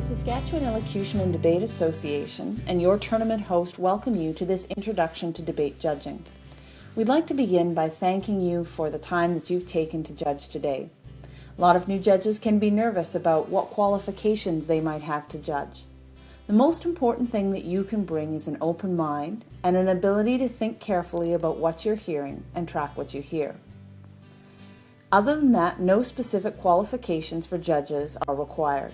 Saskatchewan Elocution and Debate Association and your tournament host welcome you to this introduction to debate judging. We'd like to begin by thanking you for the time that you've taken to judge today. A lot of new judges can be nervous about what qualifications they might have to judge. The most important thing that you can bring is an open mind and an ability to think carefully about what you're hearing and track what you hear. Other than that, no specific qualifications for judges are required.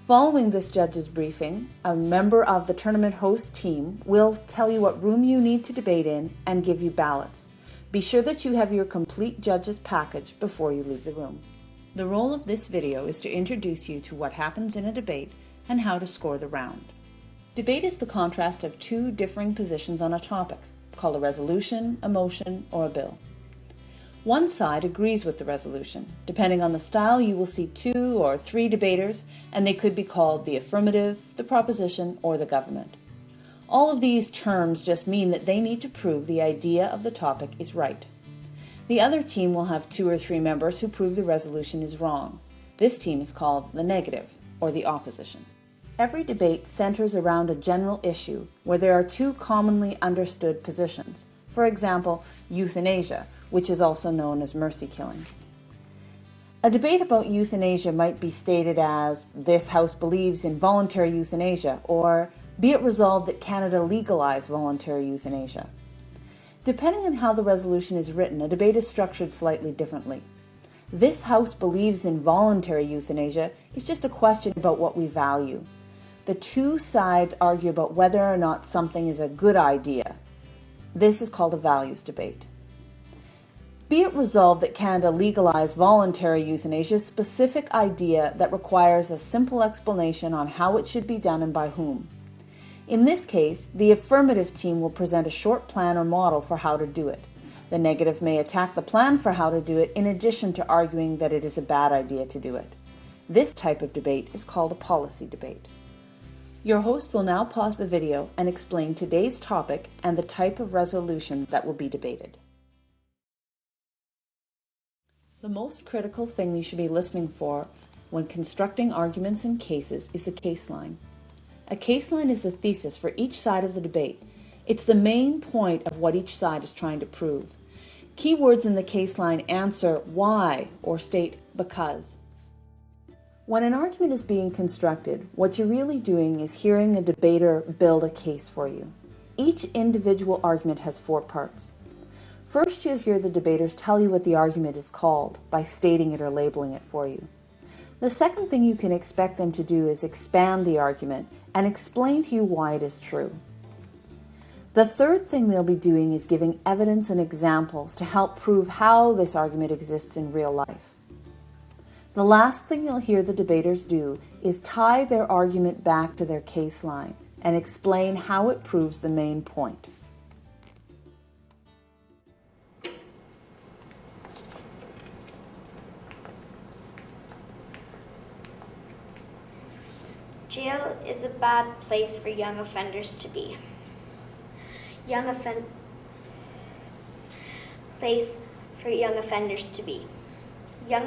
Following this judge's briefing, a member of the tournament host team will tell you what room you need to debate in and give you ballots. Be sure that you have your complete judge's package before you leave the room. The role of this video is to introduce you to what happens in a debate and how to score the round. Debate is the contrast of two differing positions on a topic, called a resolution, a motion, or a bill. One side agrees with the resolution. Depending on the style, you will see 2 or 3 debaters, and they could be called the affirmative, the proposition, or the government. All of these terms just mean that they need to prove the idea of the topic is right. The other team will have 2 or 3 members who prove the resolution is wrong. This team is called the negative, or the opposition. Every debate centers around a general issue where there are 2 commonly understood positions. For example, euthanasia, which is also known as mercy killing. A debate about euthanasia might be stated as, "This House believes in voluntary euthanasia," or "Be it resolved that Canada legalize voluntary euthanasia." Depending on how the resolution is written, a debate is structured slightly differently. "This House believes in voluntary euthanasia" is just a question about what we value. The 2 sides argue about whether or not something is a good idea. This is called a values debate. Be it resolved that Canada legalize voluntary euthanasia is a specific idea that requires a simple explanation on how it should be done and by whom. In this case, the affirmative team will present a short plan or model for how to do it. The negative may attack the plan for how to do it in addition to arguing that it is a bad idea to do it. This type of debate is called a policy debate. Your host will now pause the video and explain today's topic and the type of resolution that will be debated. The most critical thing you should be listening for when constructing arguments and cases is the case line. A case line is the thesis for each side of the debate. It's the main point of what each side is trying to prove. Keywords in the case line answer why or state because. When an argument is being constructed, what you're really doing is hearing a debater build a case for you. Each individual argument has 4 parts. First, you'll hear the debaters tell you what the argument is called by stating it or labeling it for you. The second thing you can expect them to do is expand the argument and explain to you why it is true. The third thing they'll be doing is giving evidence and examples to help prove how this argument exists in real life. The last thing you'll hear the debaters do is tie their argument back to their case line and explain how it proves the main point. Jail is a bad place for young offenders to be. Young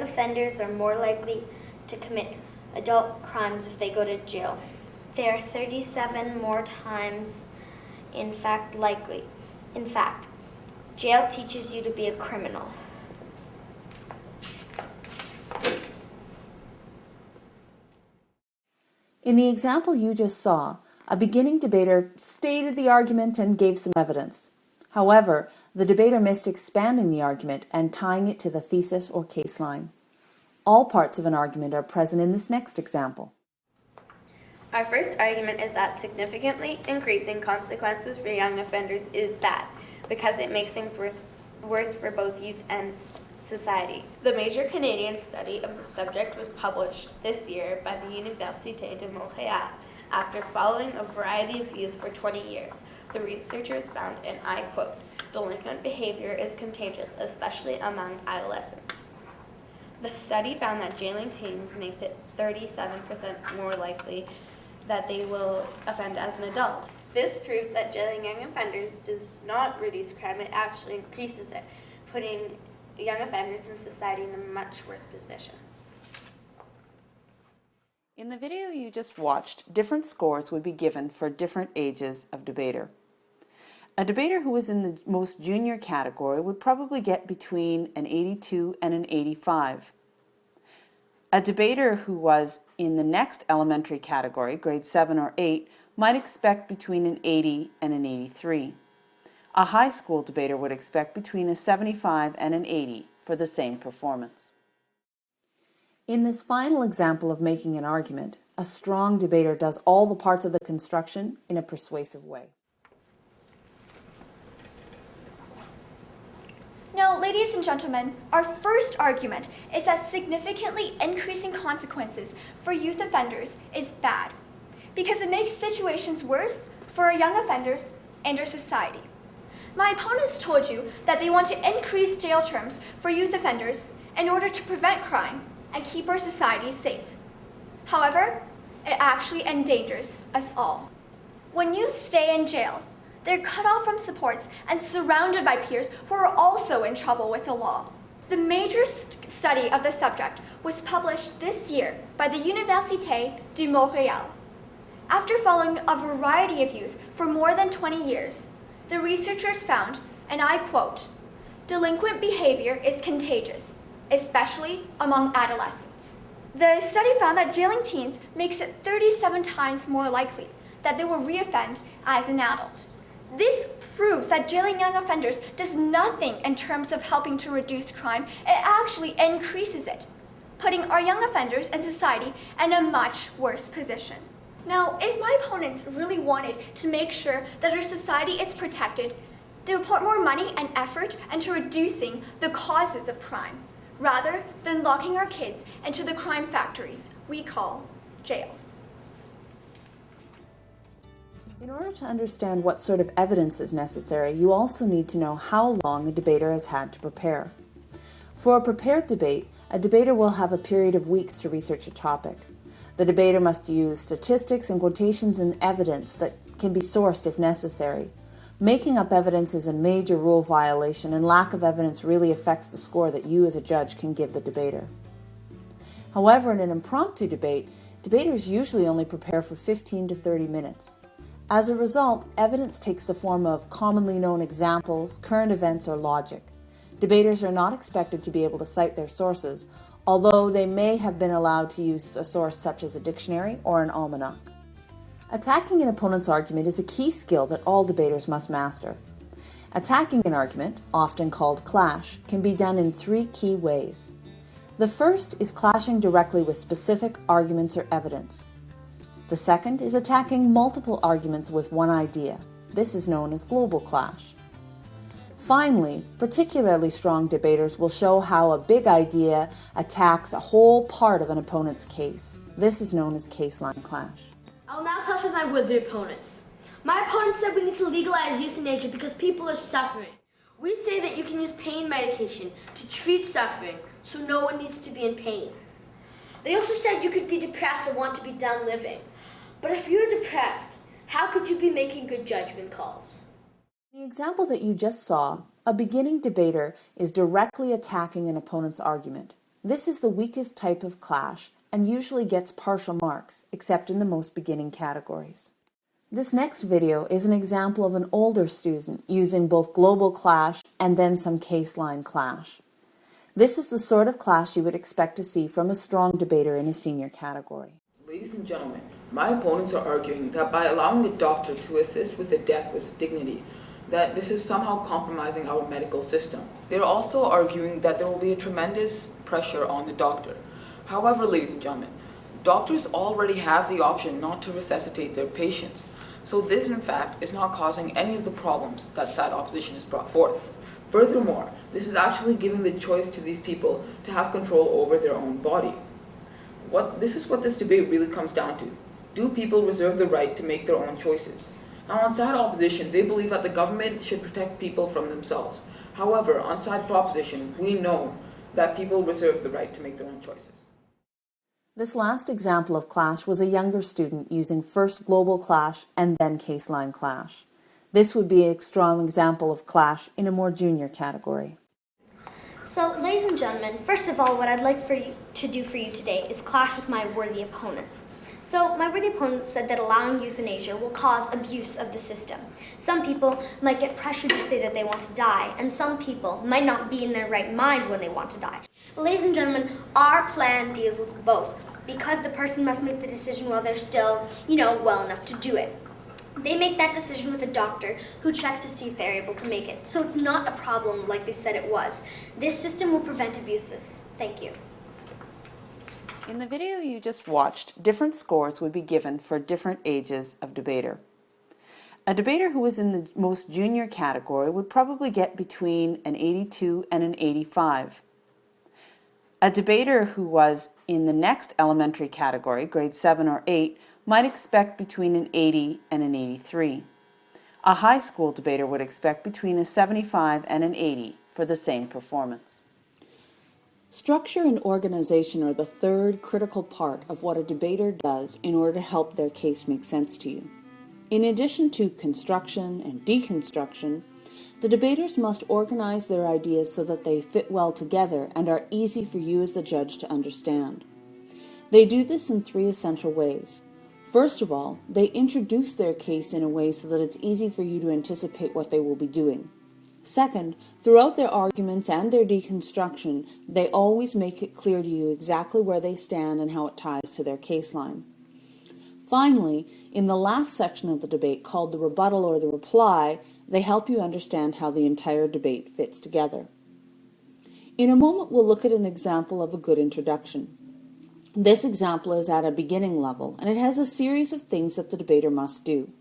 offenders are more likely to commit adult crimes if they go to jail. They are 37 more times, in fact, likely. In fact, jail teaches you to be a criminal. In the example you just saw, a beginning debater stated the argument and gave some evidence. However, the debater missed expanding the argument and tying it to the thesis or case line. All parts of an argument are present in this next example. Our first argument is that significantly increasing consequences for young offenders is bad because it makes things worse for both youth and society. The major Canadian study of the subject was published this year by the Université de Montréal after following a variety of youth for 20 years. The researchers found, and I quote, "Delinquent behavior is contagious, especially among adolescents." The study found that jailing teens makes it 37% more likely that they will offend as an adult. This proves that jailing young offenders does not reduce crime, it actually increases it, putting young offenders in society in a much worse position. In the video you just watched, different scores would be given for different ages of debater. A debater who was in the most junior category would probably get between an 82 and an 85. A debater who was in the next elementary category, grade 7 or 8, might expect between an 80 and an 83. A high school debater would expect between a 75 and an 80 for the same performance. In this final example of making an argument, a strong debater does all the parts of the construction in a persuasive way. Now, ladies and gentlemen, our first argument is that significantly increasing consequences for youth offenders is bad because it makes situations worse for our young offenders and our society. My opponents told you that they want to increase jail terms for youth offenders in order to prevent crime and keep our society safe. However, it actually endangers us all. When youth stay in jails, they're cut off from supports and surrounded by peers who are also in trouble with the law. The major study of the subject was published this year by the Université de Montréal. After following a variety of youth for more than 20 years, the researchers found, and I quote, "Delinquent behavior is contagious, especially among adolescents." The study found that jailing teens makes it 37 times more likely that they will reoffend as an adult. This proves that jailing young offenders does nothing in terms of helping to reduce crime. It actually increases it, putting our young offenders and society in a much worse position. Now, if my opponents really wanted to make sure that our society is protected, they would put more money and effort into reducing the causes of crime, rather than locking our kids into the crime factories we call jails. In order to understand what sort of evidence is necessary, you also need to know how long a debater has had to prepare. For a prepared debate, a debater will have a period of weeks to research a topic. The debater must use statistics and quotations and evidence that can be sourced if necessary. Making up evidence is a major rule violation, and lack of evidence really affects the score that you as a judge can give the debater. However, in an impromptu debate, debaters usually only prepare for 15 to 30 minutes. As a result, evidence takes the form of commonly known examples, current events, or logic. Debaters are not expected to be able to cite their sources, although they may have been allowed to use a source such as a dictionary or an almanac. Attacking an opponent's argument is a key skill that all debaters must master. Attacking an argument, often called clash, can be done in 3 key ways. The first is clashing directly with specific arguments or evidence. The second is attacking multiple arguments with one idea. This is known as global clash. Finally, particularly strong debaters will show how a big idea attacks a whole part of an opponent's case. This is known as case line clash. I'll now clash with my worthy opponents. My opponent said we need to legalize euthanasia because people are suffering. We say that you can use pain medication to treat suffering so no one needs to be in pain. They also said you could be depressed or want to be done living. But if you're depressed, how could you be making good judgment calls? In the example that you just saw, a beginning debater is directly attacking an opponent's argument. This is the weakest type of clash and usually gets partial marks, except in the most beginning categories. This next video is an example of an older student using both global clash and then some case line clash. This is the sort of clash you would expect to see from a strong debater in a senior category. Ladies and gentlemen, my opponents are arguing that by allowing a doctor to assist with a death with dignity, that this is somehow compromising our medical system. They're also arguing that there will be a tremendous pressure on the doctor. However, ladies and gentlemen, doctors already have the option not to resuscitate their patients. So this, in fact, is not causing any of the problems that side opposition has brought forth. Furthermore, this is actually giving the choice to these people to have control over their own body. This is what this debate really comes down to. Do people reserve the right to make their own choices? Now, on side opposition, they believe that the government should protect people from themselves. However, on side proposition, we know that people reserve the right to make their own choices. This last example of clash was a younger student using first global clash and then case line clash. This would be a strong example of clash in a more junior category. So, ladies and gentlemen, first of all, what I'd like to do for you today is clash with my worthy opponents. So, my worthy opponents said that allowing euthanasia will cause abuse of the system. Some people might get pressured to say that they want to die, and some people might not be in their right mind when they want to die. Ladies and gentlemen, our plan deals with both, because the person must make the decision while they're still, well enough to do it. They make that decision with a doctor who checks to see if they're able to make it. So it's not a problem like they said it was. This system will prevent abuses. Thank you. In the video you just watched, different scores would be given for different ages of debater. A debater who was in the most junior category would probably get between an 82 and an 85. A debater who was in the next elementary category, grade 7 or 8, might expect between an 80 and an 83. A high school debater would expect between a 75 and an 80 for the same performance. Structure and organization are the third critical part of what a debater does in order to help their case make sense to you. In addition to construction and deconstruction, the debaters must organize their ideas so that they fit well together and are easy for you as the judge to understand. They do this in three essential ways. First of all, they introduce their case in a way so that it's easy for you to anticipate what they will be doing. Second, throughout their arguments and their deconstruction, they always make it clear to you exactly where they stand and how it ties to their case line. Finally, in the last section of the debate, called the rebuttal or the reply, they help you understand how the entire debate fits together. In a moment, we'll look at an example of a good introduction. This example is at a beginning level, and it has a series of things that the debater must do.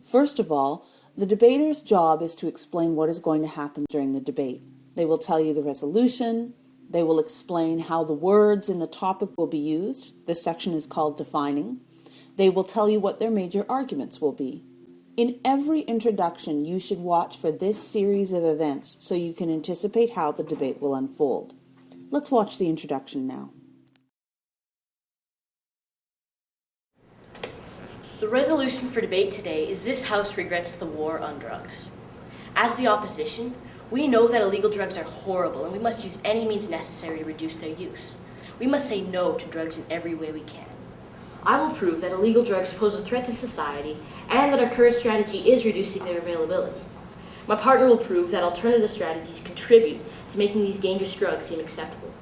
First of all, the debater's job is to explain what is going to happen during the debate. They will tell you the resolution. They will explain how the words in the topic will be used. This section is called defining. They will tell you what their major arguments will be. In every introduction, you should watch for this series of events so you can anticipate how the debate will unfold. Let's watch the introduction now. The resolution for debate today is this House regrets the war on drugs. As the opposition, we know that illegal drugs are horrible and we must use any means necessary to reduce their use. We must say no to drugs in every way we can. I will prove that illegal drugs pose a threat to society and that our current strategy is reducing their availability. My partner will prove that alternative strategies contribute to making these dangerous drugs seem acceptable.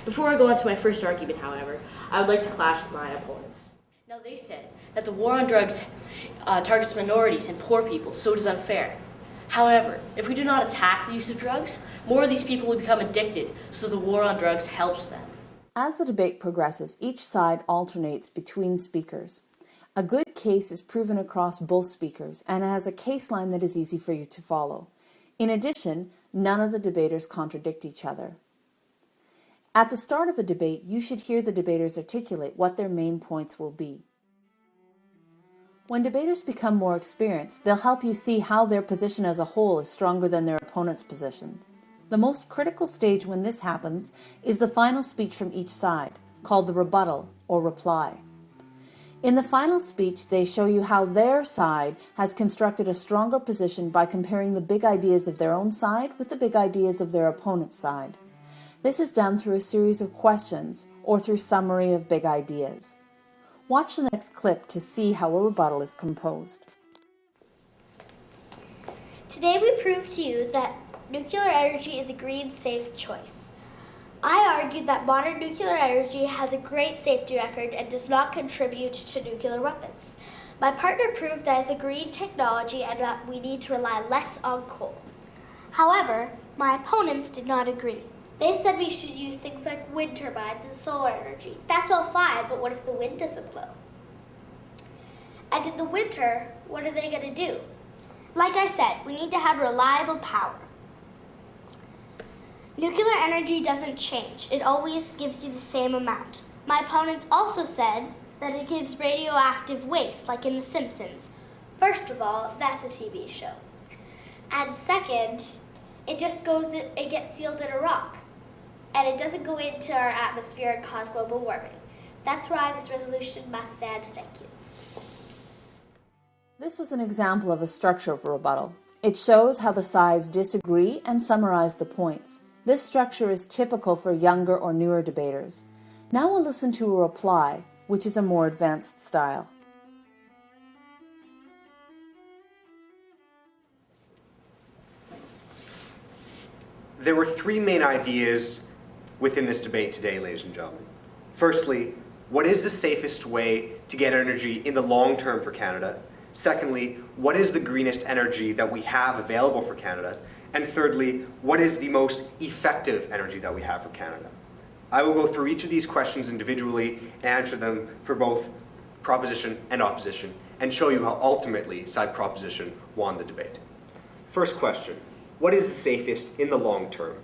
Before I go on to my first argument, however, I would like to clash with my opponents. Now, they said that the war on drugs targets minorities and poor people, so it is unfair. However, if we do not attack the use of drugs, more of these people will become addicted, so the war on drugs helps them. As the debate progresses, each side alternates between speakers. A good case is proven across both speakers and has a case line that is easy for you to follow. In addition, none of the debaters contradict each other. At the start of a debate, you should hear the debaters articulate what their main points will be. When debaters become more experienced, they'll help you see how their position as a whole is stronger than their opponent's position. The most critical stage when this happens is the final speech from each side, called the rebuttal or reply. In the final speech, they show you how their side has constructed a stronger position by comparing the big ideas of their own side with the big ideas of their opponent's side. This is done through a series of questions or through summary of big ideas. Watch the next clip to see how a rebuttal is composed. Today we prove to you that nuclear energy is a green, safe choice. I argued that modern nuclear energy has a great safety record and does not contribute to nuclear weapons. My partner proved that it's a green technology and that we need to rely less on coal. However, my opponents did not agree. They said we should use things like wind turbines and solar energy. That's all fine, but what if the wind doesn't blow? And in the winter, what are they going to do? Like I said, we need to have reliable power. Nuclear energy doesn't change. It always gives you the same amount. My opponents also said that it gives radioactive waste, like in The Simpsons. First of all, that's a TV show. And second, it gets sealed in a rock. And it doesn't go into our atmosphere and cause global warming. That's why this resolution must stand. Thank you. This was an example of a structure of a rebuttal. It shows how the sides disagree and summarize the points. This structure is typical for younger or newer debaters. Now we'll listen to a reply, which is a more advanced style. There were three main ideas within this debate today, ladies and gentlemen. Firstly, what is the safest way to get energy in the long term for Canada? Secondly, what is the greenest energy that we have available for Canada? And thirdly, what is the most effective energy that we have for Canada? I will go through each of these questions individually and answer them for both proposition and opposition, and show you how ultimately side proposition won the debate. First question, what is the safest in the long term?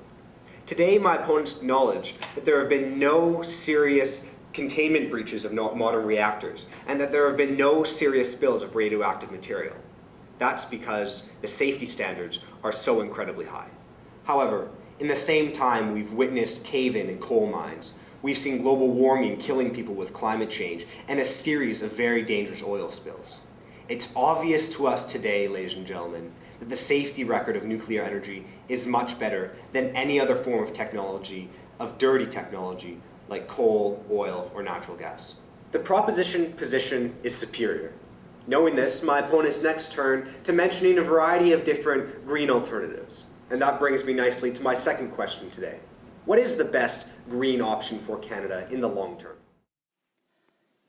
Today, my opponents acknowledge that there have been no serious containment breaches of modern reactors, and that there have been no serious spills of radioactive material. That's because the safety standards are so incredibly high. However, in the same time, we've witnessed cave-in in coal mines. We've seen global warming killing people with climate change, and a series of very dangerous oil spills. It's obvious to us today, ladies and gentlemen, that the safety record of nuclear energy is much better than any other form of technology, of dirty technology, like coal, oil, or natural gas. The proposition position is superior. Knowing this, my opponents next turn to mentioning a variety of different green alternatives. And that brings me nicely to my second question today. What is the best green option for Canada in the long term?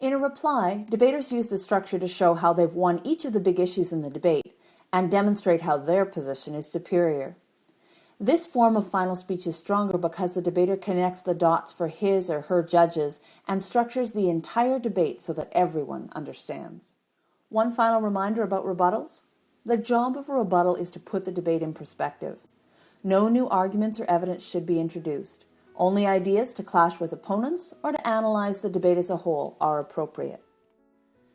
In a reply, debaters use the structure to show how they've won each of the big issues in the debate and demonstrate how their position is superior. This form of final speech is stronger because the debater connects the dots for his or her judges and structures the entire debate so that everyone understands. One final reminder about rebuttals. The job of a rebuttal is to put the debate in perspective. No new arguments or evidence should be introduced. Only ideas to clash with opponents or to analyze the debate as a whole are appropriate.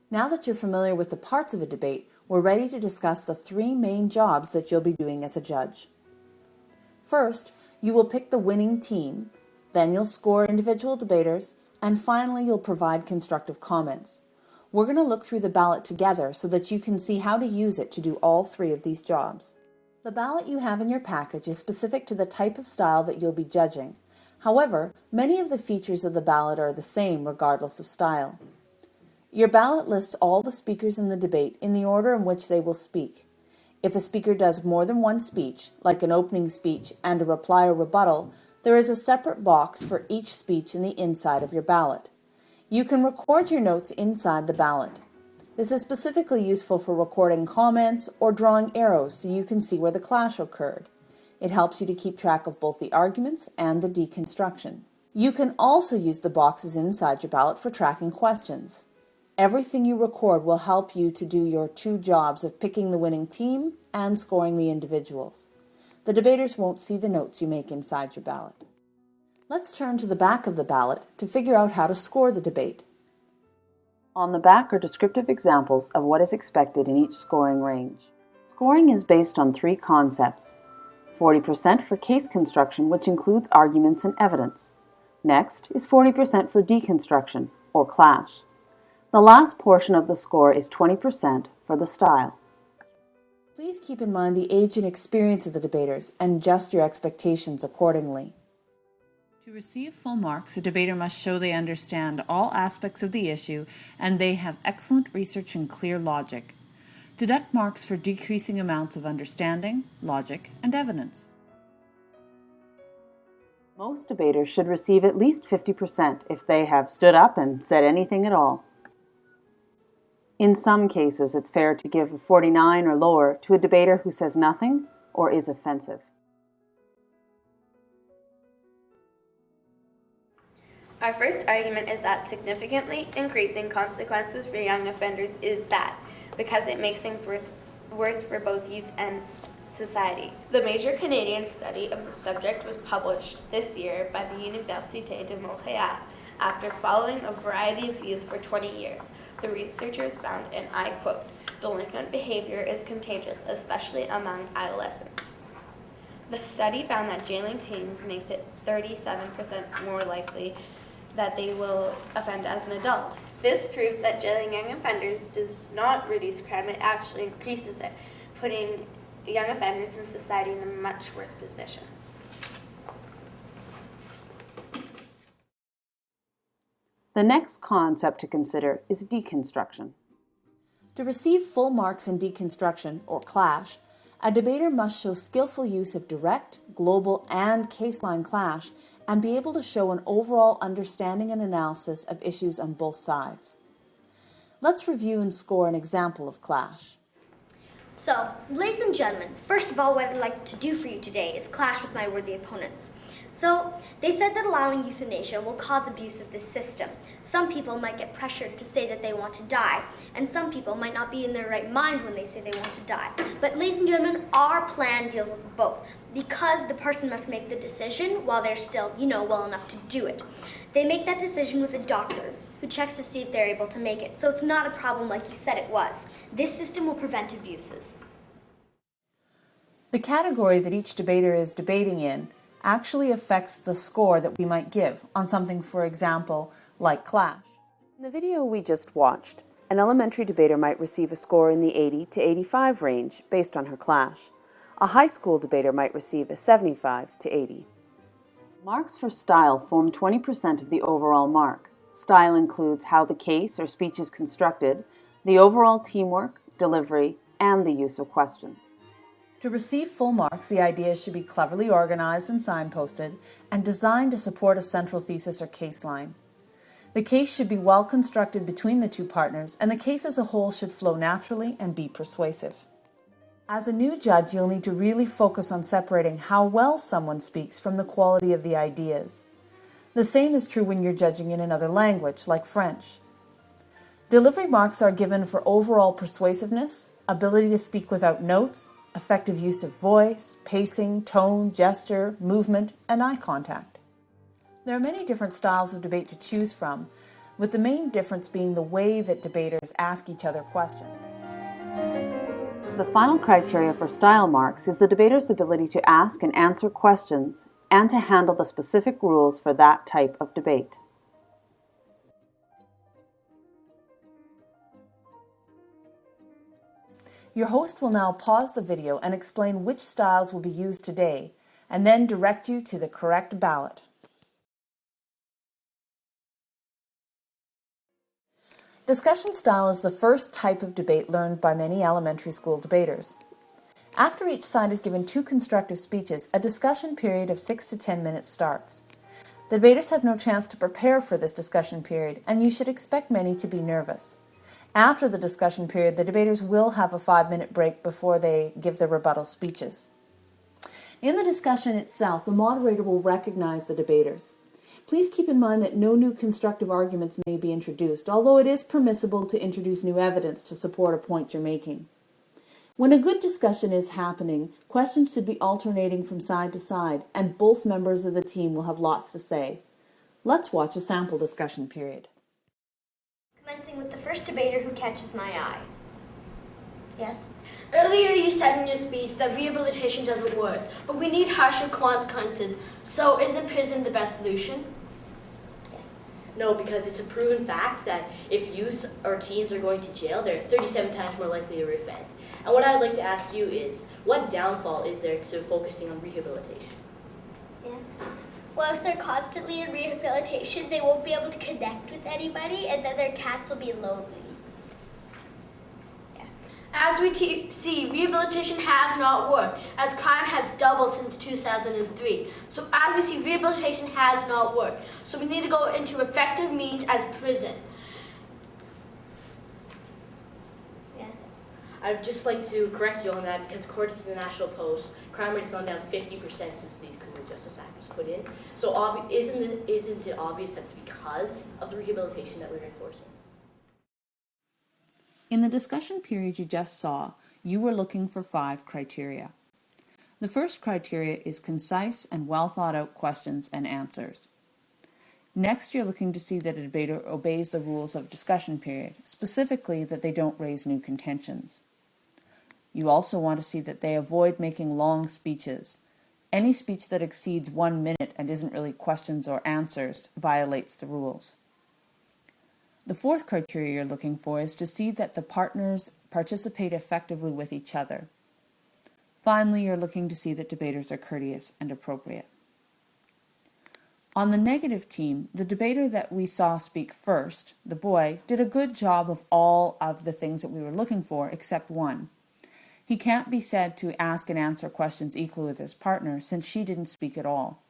Now that you're familiar with the parts of a debate, we're ready to discuss the three main jobs that you'll be doing as a judge. First, you will pick the winning team, then you'll score individual debaters, and finally you'll provide constructive comments. We're going to look through the ballot together so that you can see how to use it to do all three of these jobs. The ballot you have in your package is specific to the type of style that you'll be judging. However, many of the features of the ballot are the same regardless of style. Your ballot lists all the speakers in the debate in the order in which they will speak. If a speaker does more than one speech, like an opening speech and a reply or rebuttal, there is a separate box for each speech in the inside of your ballot. You can record your notes inside the ballot. This is specifically useful for recording comments or drawing arrows so you can see where the clash occurred. It helps you to keep track of both the arguments and the deconstruction. You can also use the boxes inside your ballot for tracking questions. Everything you record will help you to do your two jobs of picking the winning team and scoring the individuals. The debaters won't see the notes you make inside your ballot. Let's turn to the back of the ballot to figure out how to score the debate. On the back are descriptive examples of what is expected in each scoring range. Scoring is based on three concepts. 40% for case construction, which includes arguments and evidence. Next is 40% for deconstruction, or clash. The last portion of the score is 20% for the style. Please keep in mind the age and experience of the debaters and adjust your expectations accordingly. To receive full marks, a debater must show they understand all aspects of the issue and they have excellent research and clear logic. Deduct marks for decreasing amounts of understanding, logic, and evidence. Most debaters should receive at least 50% if they have stood up and said anything at all. In some cases, it's fair to give a 49 or lower to a debater who says nothing or is offensive. Our first argument is that significantly increasing consequences for young offenders is bad because it makes things worse for both youth and society. The major Canadian study of the subject was published this year by the Université de Montréal after following a variety of youth for 20 years. The researchers found, and I quote, "Delinquent behavior is contagious, especially among adolescents." The study found that jailing teens makes it 37% more likely that they will offend as an adult. This proves that jailing young offenders does not reduce crime, it actually increases it, putting young offenders in society in a much worse position. The next concept to consider is deconstruction. To receive full marks in deconstruction, or clash, a debater must show skillful use of direct, global, and case-line clash and be able to show an overall understanding and analysis of issues on both sides. Let's review and score an example of clash. So, ladies and gentlemen, first of all, what I'd like to do for you today is clash with my worthy opponents. So, they said that allowing euthanasia will cause abuse of this system. Some people might get pressured to say that they want to die, and some people might not be in their right mind when they say they want to die. But ladies and gentlemen, our plan deals with both, because the person must make the decision while they're still, well enough to do it. They make that decision with a doctor who checks to see if they're able to make it. So it's not a problem like you said it was. This system will prevent abuses. The category that each debater is debating in actually affects the score that we might give on something, for example, like clash. In the video we just watched, an elementary debater might receive a score in the 80 to 85 range based on her clash. A high school debater might receive a 75 to 80. Marks for style form 20% of the overall mark. Style includes how the case or speech is constructed, the overall teamwork, delivery, and the use of questions. To receive full marks, the ideas should be cleverly organized and signposted and designed to support a central thesis or case line. The case should be well constructed between the two partners, and the case as a whole should flow naturally and be persuasive. As a new judge, you'll need to really focus on separating how well someone speaks from the quality of the ideas. The same is true when you're judging in another language, like French. Delivery marks are given for overall persuasiveness, ability to speak without notes, effective use of voice, pacing, tone, gesture, movement, and eye contact. There are many different styles of debate to choose from, with the main difference being the way that debaters ask each other questions. The final criteria for style marks is the debater's ability to ask and answer questions and to handle the specific rules for that type of debate. Your host will now pause the video and explain which styles will be used today, and then direct you to the correct ballot. Discussion style is the first type of debate learned by many elementary school debaters. After each side is given 2 constructive speeches, a discussion period of 6 to 10 minutes starts. The debaters have no chance to prepare for this discussion period, and you should expect many to be nervous. After the discussion period, the debaters will have a 5-minute break before they give their rebuttal speeches. In the discussion itself, the moderator will recognize the debaters. Please keep in mind that no new constructive arguments may be introduced, although it is permissible to introduce new evidence to support a point you're making. When a good discussion is happening, questions should be alternating from side to side, and both members of the team will have lots to say. Let's watch a sample discussion period. Commencing with the first debater who catches my eye. Yes? Earlier you said in your speech that rehabilitation doesn't work, but we need harsher consequences. So isn't prison the best solution? Yes. No, because it's a proven fact that if youth or teens are going to jail, they're 37 times more likely to reoffend. And what I'd like to ask you is, what downfall is there to focusing on rehabilitation? Yes. Well, if they're constantly in rehabilitation, they won't be able to connect with anybody, and then their cats will be lonely. Yes. As we see, rehabilitation has not worked, as crime has doubled since 2003. So as we see, rehabilitation has not worked. So we need to go into effective means as prison. Yes. I'd just like to correct you on that, because according to the National Post, crime rate has gone down 50% since the Criminal Justice Act was put in. So isn't it obvious that's because of the rehabilitation that we're enforcing? In the discussion period you just saw, you were looking for 5 criteria. The first criteria is concise and well thought out questions and answers. Next, you're looking to see that a debater obeys the rules of discussion period, specifically that they don't raise new contentions. You also want to see that they avoid making long speeches. Any speech that exceeds 1 minute and isn't really questions or answers violates the rules. The fourth criteria you're looking for is to see that the partners participate effectively with each other. Finally, you're looking to see that debaters are courteous and appropriate. On the negative team, the debater that we saw speak first, the boy, did a good job of all of the things that we were looking for except one. He can't be said to ask and answer questions equally with his partner since she didn't speak at all.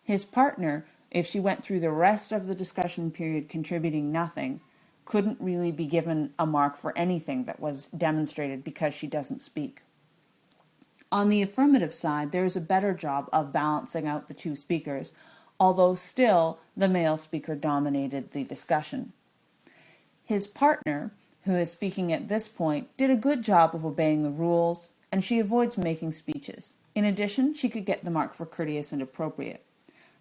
His partner, if she went through the rest of the discussion period contributing nothing, couldn't really be given a mark for anything that was demonstrated because she doesn't speak. On the affirmative side, there is a better job of balancing out the two speakers, although still the male speaker dominated the discussion. His partner, who is speaking at this point, did a good job of obeying the rules, and she avoids making speeches. In addition, she could get the mark for courteous and appropriate.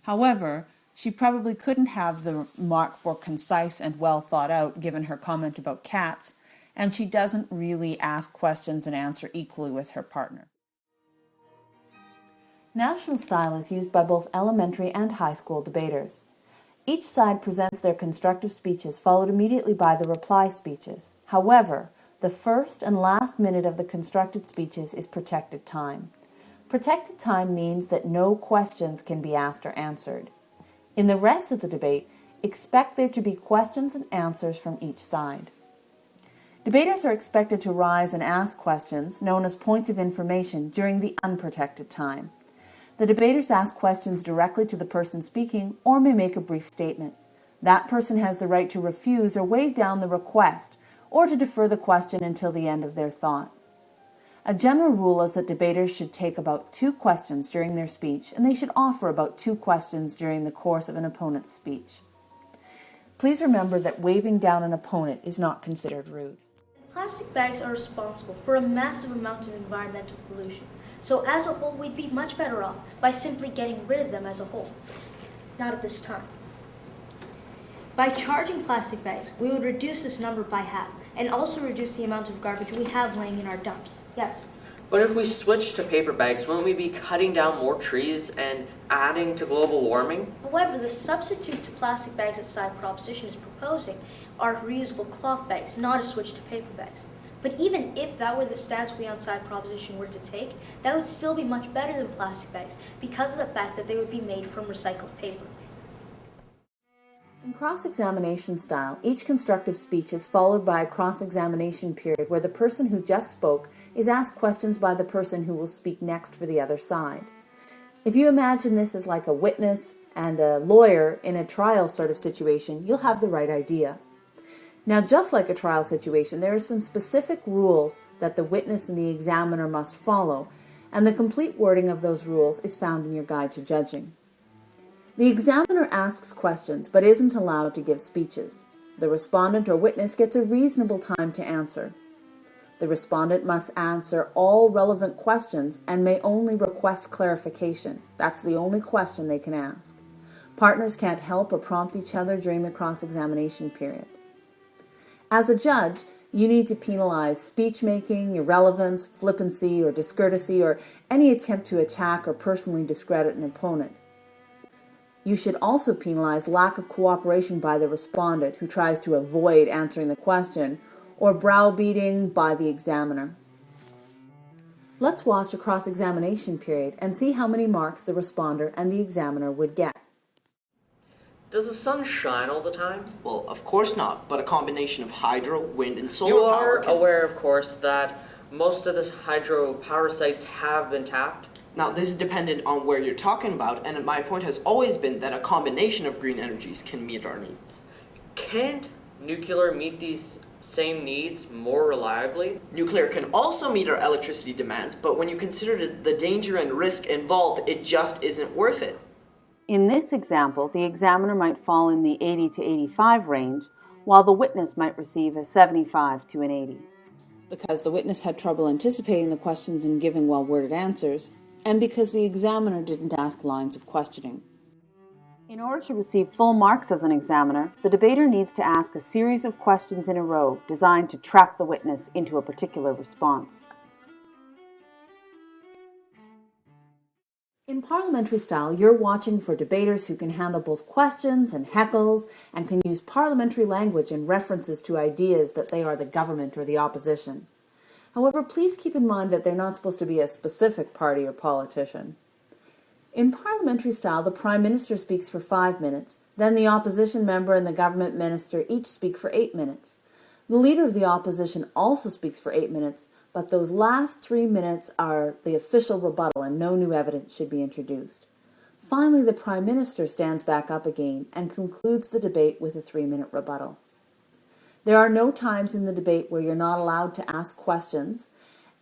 However, she probably couldn't have the mark for concise and well thought out given her comment about cats, and she doesn't really ask questions and answer equally with her partner. National style is used by both elementary and high school debaters. Each side presents their constructive speeches followed immediately by the reply speeches. However, the first and last minute of the constructed speeches is protected time. Protected time means that no questions can be asked or answered. In the rest of the debate, expect there to be questions and answers from each side. Debaters are expected to rise and ask questions, known as points of information, during the unprotected time. The debaters ask questions directly to the person speaking or may make a brief statement. That person has the right to refuse or wave down the request or to defer the question until the end of their thought. A general rule is that debaters should take about 2 questions during their speech, and they should offer about 2 questions during the course of an opponent's speech. Please remember that waving down an opponent is not considered rude. Plastic bags are responsible for a massive amount of environmental pollution, so as a whole we'd be much better off by simply getting rid of them as a whole. Not at this time. By charging plastic bags, we would reduce this number by half, and also reduce the amount of garbage we have laying in our dumps. Yes. But if we switch to paper bags, won't we be cutting down more trees and adding to global warming? However, the substitute to plastic bags that side proposition is proposing are reusable cloth bags, not a switch to paper bags. But even if that were the stance we on side proposition were to take, that would still be much better than plastic bags because of the fact that they would be made from recycled paper. In cross-examination style, each constructive speech is followed by a cross-examination period where the person who just spoke is asked questions by the person who will speak next for the other side. If you imagine this as like a witness and a lawyer in a trial sort of situation, you'll have the right idea. Now, just like a trial situation, there are some specific rules that the witness and the examiner must follow, and the complete wording of those rules is found in your guide to judging. The examiner asks questions but isn't allowed to give speeches. The respondent or witness gets a reasonable time to answer. The respondent must answer all relevant questions and may only request clarification. That's the only question they can ask. Partners can't help or prompt each other during the cross-examination period. As a judge, you need to penalize speech-making, irrelevance, flippancy, or discourtesy, or any attempt to attack or personally discredit an opponent. You should also penalize lack of cooperation by the respondent who tries to avoid answering the question, or browbeating by the examiner. Let's watch a cross-examination period and see how many marks the responder and the examiner would get. Does the sun shine all the time? Well, of course not, but a combination of hydro, wind, and solar You power are aware, of course, that most of the hydro power sites have been tapped? Now, this is dependent on where you're talking about, and my point has always been that a combination of green energies can meet our needs. Can't nuclear meet these same needs more reliably? Nuclear can also meet our electricity demands, but when you consider the danger and risk involved, it just isn't worth it. In this example, the examiner might fall in the 80 to 85 range, while the witness might receive a 75 to an 80. Because the witness had trouble anticipating the questions and giving well-worded answers, and because the examiner didn't ask lines of questioning. In order to receive full marks as an examiner, the debater needs to ask a series of questions in a row designed to trap the witness into a particular response. In parliamentary style, you're watching for debaters who can handle both questions and heckles and can use parliamentary language and references to ideas that they are the government or the opposition. However, please keep in mind that they're not supposed to be a specific party or politician. In parliamentary style, the Prime Minister speaks for 5 minutes, then the opposition member and the government minister each speak for 8 minutes. The Leader of the Opposition also speaks for 8 minutes, but those last 3 minutes are the official rebuttal and no new evidence should be introduced. Finally, the Prime Minister stands back up again and concludes the debate with a 3-minute rebuttal. There are no times in the debate where you're not allowed to ask questions,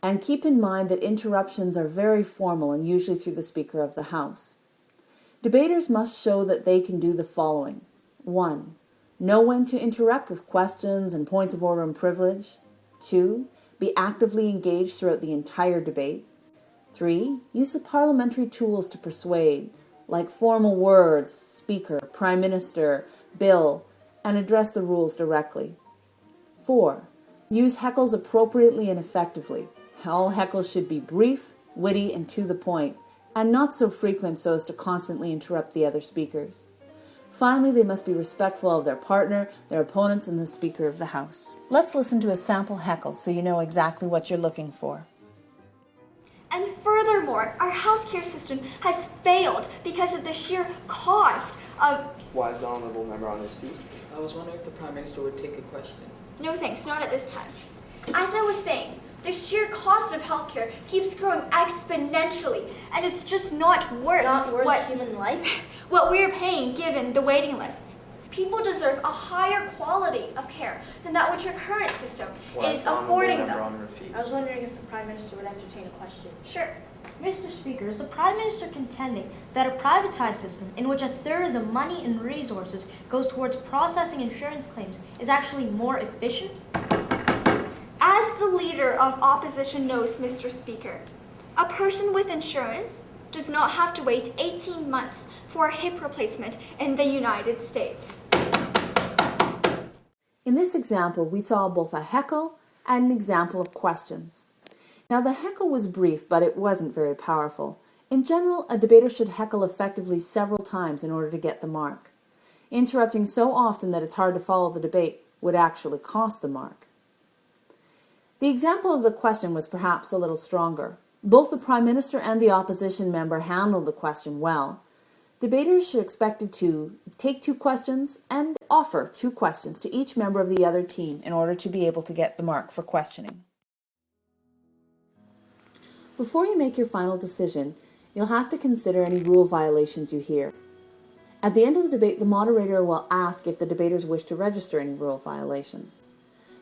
and keep in mind that interruptions are very formal and usually through the Speaker of the House. Debaters must show that they can do the following. 1. Know when to interrupt with questions and points of order and privilege. 2. Be actively engaged throughout the entire debate. 3. Use the parliamentary tools to persuade, like formal words, Speaker, Prime Minister, Bill, and address the rules directly. 4. Use heckles appropriately and effectively. All heckles should be brief, witty, and to the point, and not so frequent so as to constantly interrupt the other speakers. Finally, they must be respectful of their partner, their opponents, and the Speaker of the House. Let's listen to a sample heckle so you know exactly what you're looking for. And furthermore, our healthcare system has failed because of the sheer cost of... Why is the honourable member on his feet? I was wondering if the Prime Minister would take a question. No thanks, not at this time. As I was saying, the sheer cost of healthcare keeps growing exponentially, and it's just not worth human life? what we're paying given the waiting lists. People deserve a higher quality of care than that which our current system is affording them. I was wondering if the Prime Minister would entertain a question. Sure. Mr. Speaker, is the Prime Minister contending that a privatized system in which a third of the money and resources goes towards processing insurance claims is actually more efficient? As the Leader of Opposition knows, Mr. Speaker, a person with insurance does not have to wait 18 months for a hip replacement in the United States. In this example, we saw both a heckle and an example of questions. Now, the heckle was brief, but it wasn't very powerful. In general, a debater should heckle effectively several times in order to get the mark. Interrupting so often that it's hard to follow the debate would actually cost the mark. The example of the question was perhaps a little stronger. Both the Prime Minister and the opposition member handled the question well. Debaters should expected to take 2 questions and offer 2 questions to each member of the other team in order to be able to get the mark for questioning. Before you make your final decision, you'll have to consider any rule violations you hear. At the end of the debate, the moderator will ask if the debaters wish to register any rule violations.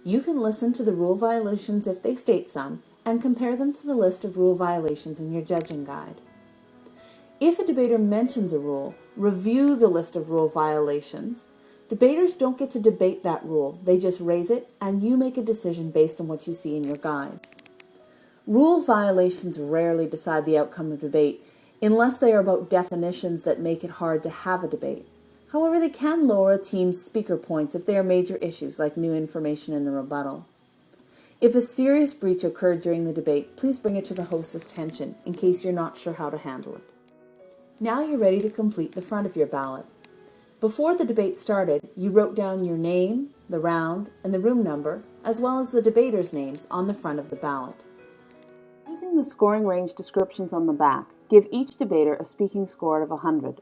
You can listen to the rule violations if they state some, and compare them to the list of rule violations in your judging guide. If a debater mentions a rule, review the list of rule violations. Debaters don't get to debate that rule. They just raise it, and you make a decision based on what you see in your guide. Rule violations rarely decide the outcome of debate, unless they are about definitions that make it hard to have a debate. However, they can lower a team's speaker points if they are major issues like new information in the rebuttal. If a serious breach occurred during the debate, please bring it to the host's attention in case you're not sure how to handle it. Now you're ready to complete the front of your ballot. Before the debate started, you wrote down your name, the round, and the room number, as well as the debaters' names on the front of the ballot. Using the scoring range descriptions on the back, give each debater a speaking score of 100.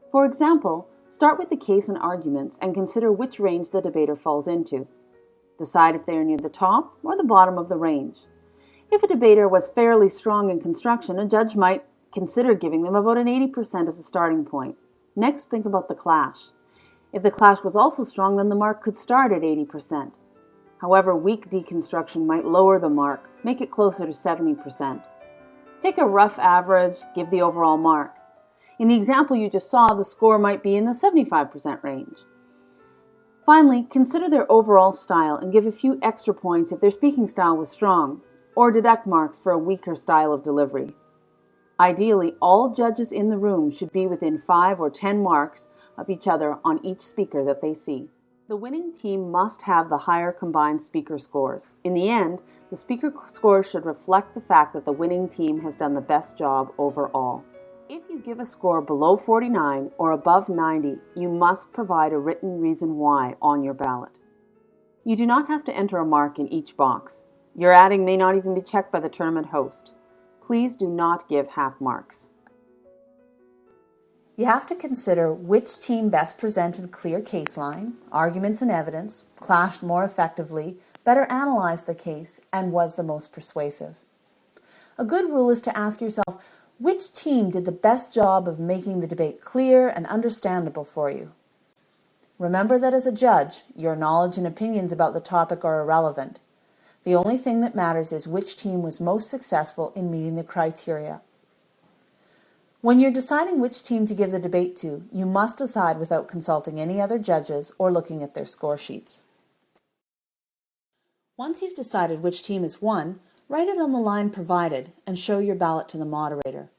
For example, start with the case and arguments and consider which range the debater falls into. Decide if they are near the top or the bottom of the range. If a debater was fairly strong in construction, a judge might consider giving them about an 80% as a starting point. Next, think about the clash. If the clash was also strong, then the mark could start at 80%. However, weak deconstruction might lower the mark, make it closer to 70%. Take a rough average, give the overall mark. In the example you just saw, the score might be in the 75% range. Finally, consider their overall style and give a few extra points if their speaking style was strong, or deduct marks for a weaker style of delivery. Ideally, all judges in the room should be within 5 or 10 marks of each other on each speaker that they see. The winning team must have the higher combined speaker scores. In the end, the speaker scores should reflect the fact that the winning team has done the best job overall. If you give a score below 49 or above 90, you must provide a written reason why on your ballot. You do not have to enter a mark in each box. Your adding may not even be checked by the tournament host. Please do not give half marks. You have to consider which team best presented clear case line, arguments and evidence, clashed more effectively, better analyzed the case, and was the most persuasive. A good rule is to ask yourself, which team did the best job of making the debate clear and understandable for you? Remember that as a judge, your knowledge and opinions about the topic are irrelevant. The only thing that matters is which team was most successful in meeting the criteria. When you're deciding which team to give the debate to, you must decide without consulting any other judges or looking at their score sheets. Once you've decided which team has won, write it on the line provided and show your ballot to the moderator.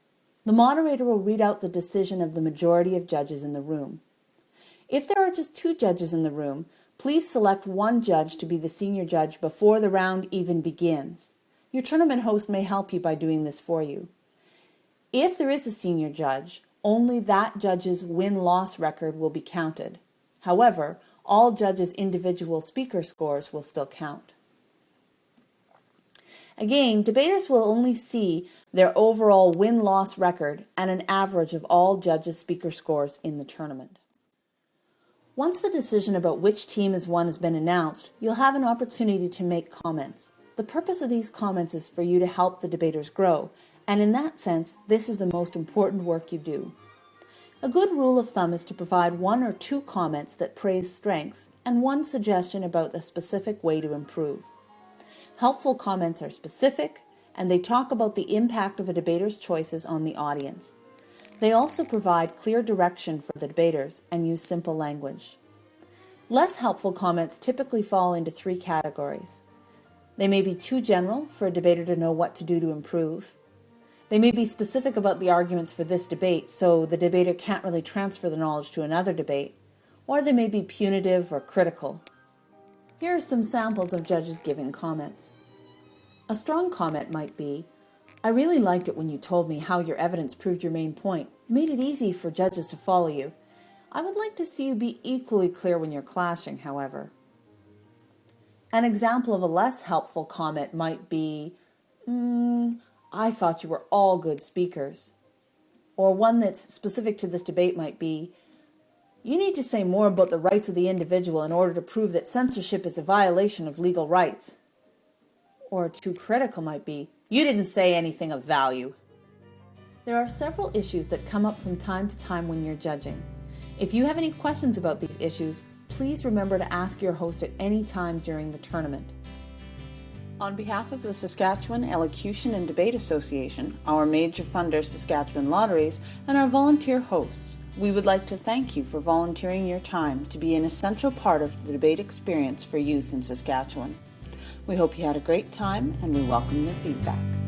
The moderator will read out the decision of the majority of judges in the room. If there are just 2 judges in the room, please select one judge to be the senior judge before the round even begins. Your tournament host may help you by doing this for you. If there is a senior judge, only that judge's win-loss record will be counted. However, all judges' individual speaker scores will still count. Again, debaters will only see their overall win-loss record and an average of all judges' speaker scores in the tournament. Once the decision about which team has won has been announced, you'll have an opportunity to make comments. The purpose of these comments is for you to help the debaters grow, and in that sense, this is the most important work you do. A good rule of thumb is to provide 1 or 2 comments that praise strengths and 1 suggestion about a specific way to improve. Helpful comments are specific, and they talk about the impact of a debater's choices on the audience. They also provide clear direction for the debaters and use simple language. Less helpful comments typically fall into 3 categories. They may be too general for a debater to know what to do to improve. They may be specific about the arguments for this debate, so the debater can't really transfer the knowledge to another debate, or they may be punitive or critical. Here are some samples of judges giving comments. A strong comment might be, "I really liked it when you told me how your evidence proved your main point. It made it easy for judges to follow you. I would like to see you be equally clear when you're clashing, however." An example of a less helpful comment might be, "I thought you were all good speakers." Or one that's specific to this debate might be, "You need to say more about the rights of the individual in order to prove that censorship is a violation of legal rights." Or too critical might be, "You didn't say anything of value." There are several issues that come up from time to time when you're judging. If you have any questions about these issues, please remember to ask your host at any time during the tournament. On behalf of the Saskatchewan Elocution and Debate Association, our major funder Saskatchewan Lotteries, and our volunteer hosts, we would like to thank you for volunteering your time to be an essential part of the debate experience for youth in Saskatchewan. We hope you had a great time and we welcome your feedback.